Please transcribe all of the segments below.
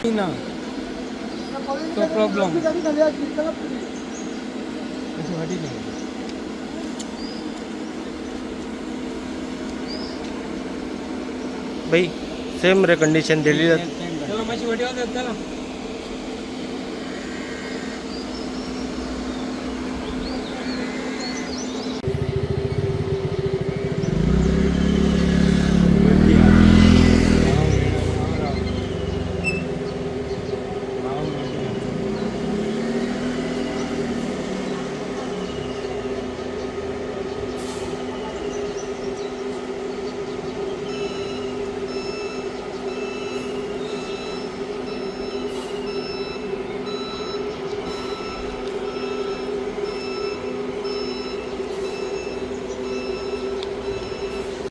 ना तो प्रॉब्लेम भाई सेम रे कंडिशन दिली चलो माझी वाटी वाजत चला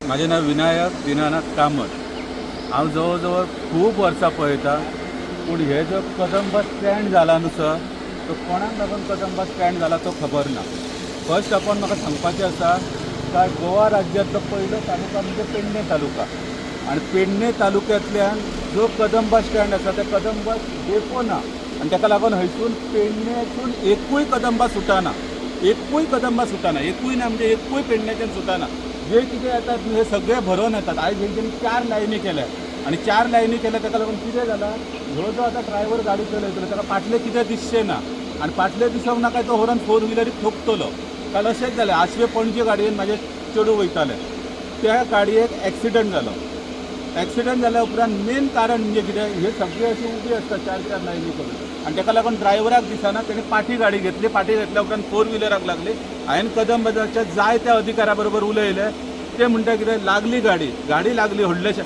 माझे नाव विनायक दीनानाथ कामत। हांव जवळ जवळ खूब वर्सां पळयता, पूण हे जो कदंबा स्टँड जाला न्हू सर, तो कोणाक लागून कदंबा स्टँड जाला तो खबर ना। फर्स्ट ऑफ ऑल म्हाका सांगपाचें आसा काय गोवा राज्यांतलो पयलो तालुका म्हणजे पेडणे तालुका, आनी पेडणे तालुक्यांतल्यान जो कदंबा स्टँड आसा त्या कदंबा डेपो ना, आनी ताका लागून हयसून पेडणेसून एकूय कदंबा सुटाना, एकूय कदंबा सुटाना, एकूय ना म्हणजे एकूय पेडणेच्यान सुटाना। जे कितें येतात हे सगळे भरोवन येतात। आयज हेंच्यांनी 4 लायनी केल्या, आनी 4 लायनी केल्या ताका लागून कितें जालां, ह्यो जो आतां ड्रायव्हर गाडी चलयतलो ताका फाटलें कितें दिसचें ना, आनी फाटलें दिसोंक ना काय तो व्हरून 4 व्हिलरीक ठोकतलो। काल अशेंच जालें, आशवे पणजे गाडयेन म्हाजे चेडूं वयतालें, त्या गाडयेक एक्सिडंट जालो। एक्सिडंट जाल्या उपरांत मेन कारण म्हणजे कितें, हे सगळे अशी उबी आसता 4-4 लायनी करून, आनी ताका लागून ड्रायव्हराक दिसना, तेणी पाठी गाडी घेतली, पाठी घेतल्या उपरांत 4 व्हिलराक लागली। हांवें कदंबाच्या जायत्या अधिकाऱ्या बरोबर उलयलें, ते म्हणटा कितें लागली गाडी लागली व्हडलेशें,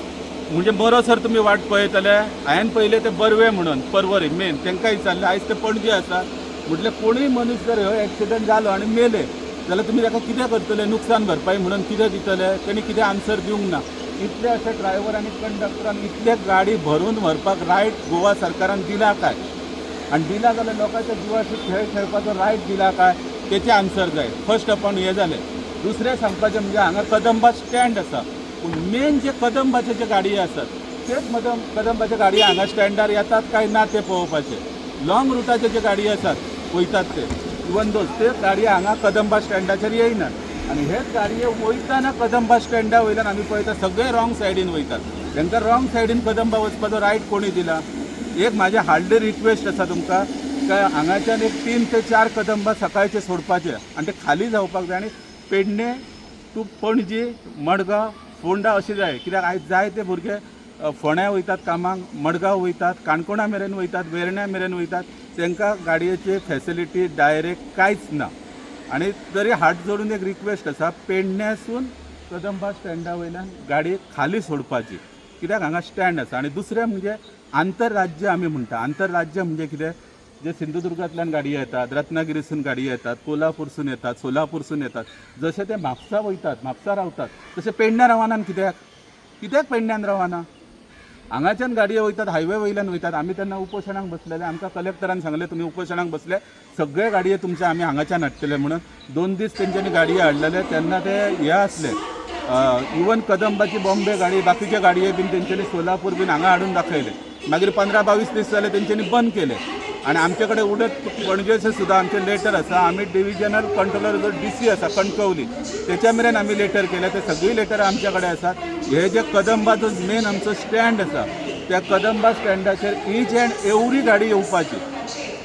म्हणजे मरोसर तुमी वाट पळयतले। हांवें पयलें ते बरवे म्हणून परवरी मेन तांकां विचारलें, आयज ते पणजे आसा, म्हटलें कोणूय मनीस जर हो एक्सिडंट जालो आनी मेले जाल्यार तुमी ताका कितें करतले, नुकसान भरपाई म्हणून कितें दितले, तेणी कितें आन्सर दिवंक ना। इतले अशे ड्रायव्हर आनी कंडक्टरान इतले गाडी भरून व्हरपाक रायट गोवा सरकारान दिला काय, आनी दिला जाल्यार लोकांच्या जिवाशी खेळ खेळपाचो रायट दिला काय, तेचे आन्सर जाय। फर्स्ट ऑफ ऑल हें जालें। दुसरें सांगपाचें म्हणजे हांगा कदंबा स्टँड आसा, पूण मेन जे कदंबाचे जे गाडये आसात तेच कदंबाचे गाडये हांगा स्टँडार येतात काय ना ते पळोवपाचें। लॉंग रुटाचे जे गाडये आसात वयतात ते इवन दोज ते गाडये हांगा कदंबा स्टँडाचेर येयनात, आनी हेच गाडये वयताना कदंबा स्टँडा वयल्यान आमी पळयता सगळे रॉंग सायडीन वयतात। तांकां रॉंग सायडीन कदंबा वचपाचो रायट कोणी दिला? एक म्हाजें हार्डली रिक्वेस्ट आसा तुमकां, काय हांगाच्यान एक 3 ते 4 कदंबा सकाळचे सोडपाचे आनी ते खाली जावपाक जाय, आनी पेडणे टू पणजी, मडगांव, फोंडा अशें जाय। कित्याक आयज जायते भुरगे फोंड्या वयतात कामाक, मडगांव वयतात, काणकोणा मेरेन वयतात, वेर्ण्या मेरेन वयतात, तांकां गाडयेची फॅसिलिटी डायरेक्ट कांयच ना। आनी तरी हात जोडून एक रिक्वेस्ट आसा, पेडण्यासून कदंबा स्टँडा वयल्यान गाडी खाली सोडपाची, कित्याक हांगा स्टँड आसा। आनी दुसरें म्हणजे आंतरराज्य आमी म्हणटा, आंतरराज्य म्हणजे कितें, जे सिंधुदुर्गांतल्यान गाडयो येतात, रत्नागिरीसून गाडयो येतात, कोल्हापूरसून येतात, सोलापूरसून येतात, जशे ते म्हापसा वयतात, म्हापसा रावतात, तशे पेडण्या रावनान कित्याक पेडण्यान रावना? हांगाच्यान गाडयो वयतात, हायवे वयल्यान वयतात। आमी तेन्ना उपोशणाक बसलेले, आमकां कलेक्टरान सांगलें तुमी उपोशणाक बसले, सगळे गाडये तुमचे आमी हांगाच्यान हाडटले म्हणून। 2 दीस तेंच्यांनी गाडये हाडलेले, तेन्ना ते हे आसले इवन कदंबाची बॉम्बे गाडी, बाकीचे गाडये बीन तेंच्यांनी सोलापूर बीन हांगा हाडून दाखयले। मागीर 15-22 दीस जाले तेंच्यांनी बंद केले, आनी आमचे कडेन उडत पणजेचे सुद्दां आमचे लेटर आसा। आमी डिव्हिजनल कंट्रोलर जो DC आसा कणकवली, तेच्या मेरेन आमी लेटर केले, ते सगळी लेटर आमच्या कडेन आसात। हे जे कदंबाचो मेन आमचो स्टँड आसा, त्या कदंबा स्टँडाचेर ईच अँड एवरी गाडी येवपाची,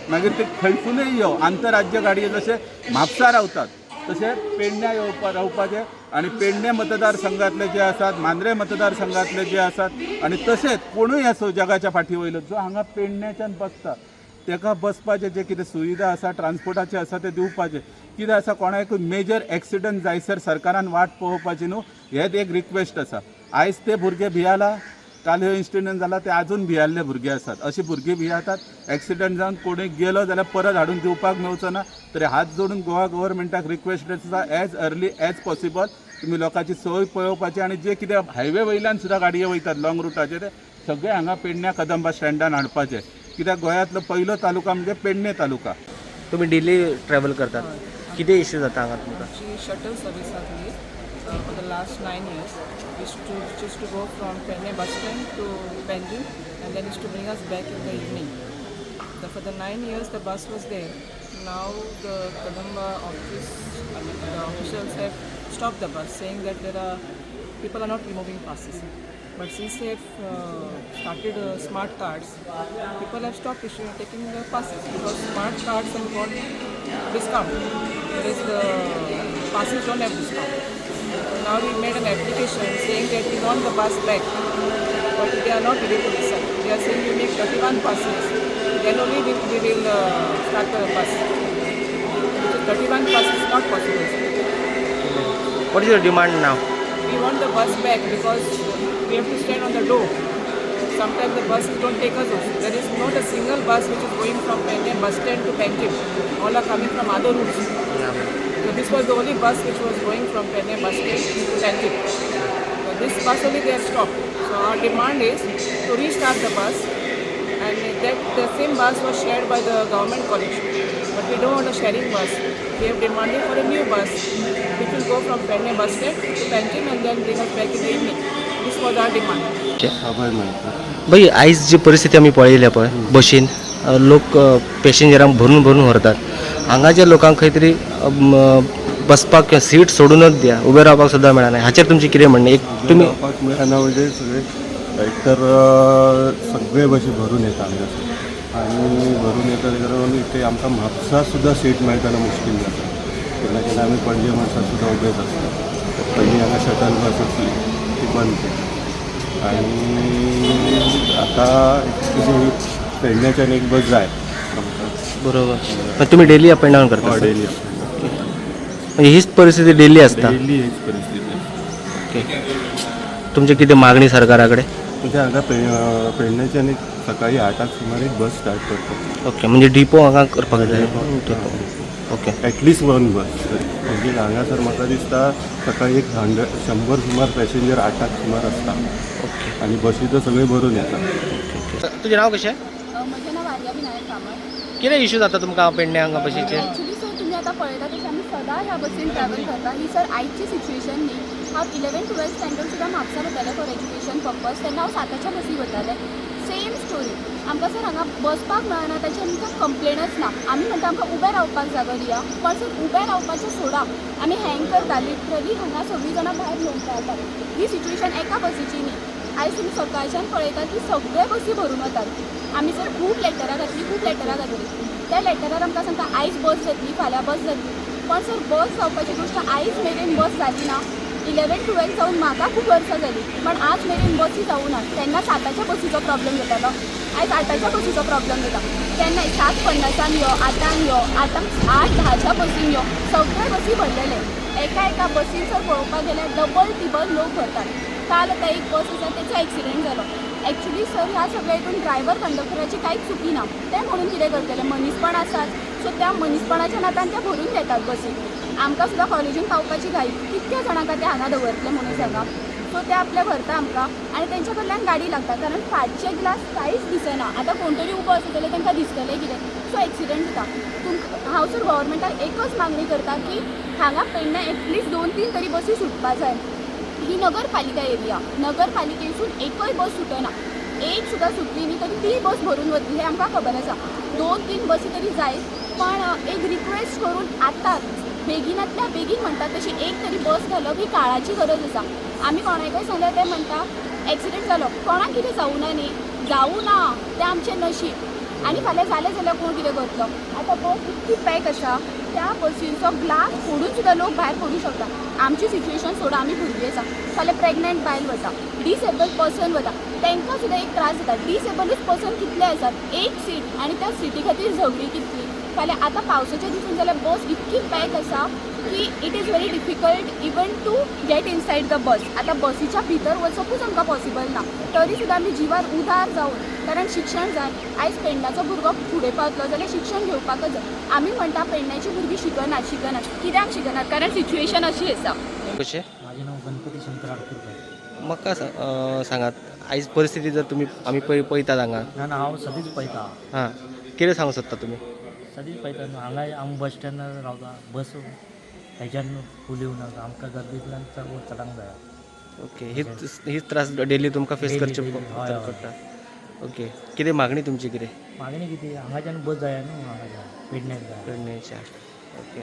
मागीर ते खंयसूनय यो, आंतरराज्य गाडये जशे म्हापसा रावतात तशे पेडण्या रावपाचे, आनी पेडणे मतदारसंघातले जे आसात, मांद्रे मतदारसंघातले जे आसात, आनी तशेंच कोणूय आसो जगाच्या फाटी वयलो जो हांगा पेडण्याच्यान बसता ताका बसपाचे जे कितें सुविधा आसा ट्रान्सपोर्टाचे आसा ते दिवपाचे। कितें आसा, कोणाकूय मेजर एक्सिडंट जायसर सरकारान वाट पळोवपाची न्हू, हेच एक रिक्वेस्ट आसा। आयज ते भुरगे भियाला, काल हो इन्सिडंट जाला ते आजून भियाल्ले भुरगे आसात, अशी भुरगीं भियातात। एक्सिडंट जावन कोणी गेलो जाल्यार परत हाडून दिवपाक मेळचो ना। तरी हात जोडून गोवा गव्हर्मेंटाक रिक्वेस्ट आसा, एज अर्ली एज पॉसिबल तुमी लोकांची सोय पळोवपाची, आनी जे कितें हायवे वयल्यान सुद्दां गाडयो वयतात लॉंग रुटाचे ते सगळे हांगा पेडण्या कदंबा स्टँडान हाडपाचे, कित्याक गोंयांतलो पयलो तालुका म्हणजे पेडणे तालुका। तुम्ही डेली ट्रॅव्हल करतात, किती इश्यू जाता हांगा तुमकां? शटल सर्वीस आसली, for the last 9 years. We used to go from Penne bus stand to Benjin and then used to bring us back in the evening. For the 9 years the bus was there. Now the Kadamba office, the officials have stopped the bus, saying that people are not removing passes. But since they have started smart cards, people have stopped taking the passes because smart cards have got discount, whereas the passes don't have discount. So now we made an application saying that we want the bus back, but they are not ready to decide. They are saying we make 31 passes, then only we will start the bus. So 31 passes is not possible. What is your demand now? We want the bus back because we have to stand on the door. Sometimes the buses don't take us also. There is not a single bus which is going from Penne bus stand to Panjim. All are coming from other routes. So this was the only bus which was going from Penne bus stand to Panjim. So this bus only they have stopped. So our demand is to restart the bus, and that the same bus was shared by the government college. But we don't want a sharing bus. We have demanded for a new bus which will go from Penne bus stand to Panjim and then bring us back in the evening. This was our demand. अभय म्हणतात बाई आयज जी परिस्थिती आमी पळयल्या पळय बशीन लोक पॅसेंजरांक भरून भरून व्हरतात. हांगाच्या लोकांक खंय तरी बसपाक किंवा सीट सोडूनच द्या, उबे रावपाक सुद्दां मेळना. हाचेर तुमची कितें म्हणणें? एक तुम्ही रावपाक मेळना म्हणजे सगळे एकतर सगळे बशी भरून येता हांगासर आनी भरून येता ते कारण ते आमकां म्हापसा सुद्दां सीट मेळटना मुश्कील जाता. केन्ना केन्ना आमी पणजे म्हणसर सुद्दां उबेच आसता. पयलीं हांगा शटल बस आसली ती बंद केली आणि आता पेडण्याच्यान एक बस जाय बरोबर. पण तुम्ही डेली अप अँड डाऊन करता? डेली म्हणजे हीच परिस्थिती डेली असता? डेली हीच परिस्थिती. ओके. तुमची किती मागणी सरकाराकडे? म्हणजे हांगा पेडण्याच्यान एक सकाळी 8 सुमार एक बस स्टार्ट करता. ओके. म्हणजे डिपो हांगा करपाक जाय. ओके. ॲटलिस्ट वन बस. म्हणजे हांगासर म्हाका दिसता सकाळी एक 100 सुमार पॅसेंजर 8 सुमार आसता. ओके. आणि बसी तर सगळे भरून येतात. तुजें नांव कशें? म्हजें नांव आर्या विनायक कामत. कितें इश्यू जाता तुमकां पेडण्या हांगा बशीचे? एक्चुली सर तुमी आतां पळयता तशें आमी सदां ह्या बसीन ट्रॅवल करता. ही सर आयची सिच्युएशन न्ही. हांव 11-12 स्टँडर्ड सुद्दां म्हापसा वतालें फॉर एज्युकेशन पर्पज. तेन्ना हांव 7च्या बसी वतालें. Same story. आमकां सर हांगा बसपाक मेळना ताची आमकां कंप्लेनच ना. आमी म्हणटा आमकां उबें रावपाक जागो दिया. पण सर उबें रावपाचें सोडा, आमी हँग करता. लिटरली हांगा सगळीं जाणां भायर घेवन रावतात. ही सिच्युएशन एका बसीची न्ही. आयज तुमी सकाळच्यान पळयतात की सगळे बसी भरून वतात. आमी सर खूब लेटरां घातली. त्या लेटरार आमकां सांगता आयज बस जातली, फाल्यां बस जातली. पण सर बस जावपाची गोश्ट आयज मेरेन बस जाली ना. 11-12 जावन म्हाका खूब वर्सां जालीं, पण आज मेरेन बसी जावं ना. तेन्ना 7च्या बसीचो प्रॉब्लेम जातालो, आयज 8च्या बसीचो प्रॉब्लेम जाता. केन्ना 7:50 यो, 8 यो, आतां 8-10च्या बसीन यो, सगळे बसी भरलेले. एका बसीन जर पळोवपाक गेल्यार डबल टिबल लोक भरतात. काल आतां एक बस आसा तेचो एक्सिडेंट जालो. एक्चुली सर ह्या सगळ्या हितून ड्रायव्हर कंडक्टराची कांयच चुकी ना. ते म्हणून कितें करतले, मनीसपण आसात. सो त्या मनीसपणाच्या नातान ते भरून घेतात बसी. आमकां सुद्दां कॉलेजीन पावपाची घाई. कितक्या जाणांका ते हांगा दवरतले म्हणून सांगा. सो ते आपले भरता आमकां आनी तेंच्या कडल्यान गाडी लागता. कारण फाटचे ग्लास कांयच दिसना. आतां कोण तरी उबो आसा जाल्यार तांकां दिसतलें कितें. सो एक्सिडेंट जाता. हांव सर गव्हर्मेंटाक एकच मागणी करता की हांगा पेडण्या एटलिस्ट 2-3 तरी बसी सुटपा जाय. ही नगरपालिका एरिया. नगरपालिकेसून एकय बस सुटना. एक सुद्दां सुटली न्ही तरी ती बस भरून वतली हें आमकां खबर आसा. 2-3 बसी तरी जाय. पण एक रिक्वेस्ट करून आतांच बेगिनांतल्या बेगीन म्हणटात तशी एक तरी बस घालप ही काळाची गरज आसा. आमी कोणाकय सांगल्यार ते म्हणटा एक्सिडेंट जालो, कोणाक कितें जावं ना न्ही. जावं ना तें आमचें नशीब. आनी फाल्यां जालें जाल्यार कोण कितें करतलो. आतां बस इतकी पॅक आसा, त्या बसींचो ग्लास फोडून सुद्दां लोक भायर पडूं शकता. आमची सिच्युएशन सोडा, आमी भुरगीं आसा. फाल्यां प्रेग्नंट बायल वता, डिसेबल्ड पर्सन वता, तांकां सुद्दां एक त्रास जाता. डिसेबल्ड पर्सन कितले आसात, एक सीट आनी त्या सिटी खातीर झगडी कितली. फाल्यां आतां पावसाच्या दिसान जाल्यार बस इतकी पॅक आसा की it is very difficult even to get inside the bus. आतां बसीच्या भितर वचपूच आमकां पॉसिबल ना. तरी सुद्दां आमी जिवार उदार जावन, कारण शिक्षण जाय. आयज पेडण्याचो भुरगो फुडें पावतलो जाल्यार शिक्षण घेवपाकच जाय. आमी म्हणटा पेडण्याची भुरगीं शिकनात. कित्याक शिकनात? कारण सिच्युएशन अशी आसा. कशें? माझे नाव गणपती शंकर आडकुरकर. म्हाका सांगात आयज परिस्थिती जर तुमी आमी पळयतात हांगा. ना हांव सदींच पळयता. हां, कितें सांगूं सोदता तुमी? सदींच पळयता. हांगा हांव बस स्टँडार रावता. बस त्याच्यान फुली नाका आमकां गर्दींतल्यान चडांक जाय. ओके हीच त्रास डेली तुमकां फेस Daily, करचे daily. हय, हय. पडटा. ओके कितें मागणी तुमची कितें मागणी कितें हांगाच्यान बस जाय न्हू हांगाच्यान पेडण्याक जाय. पेडणेच्या. ओके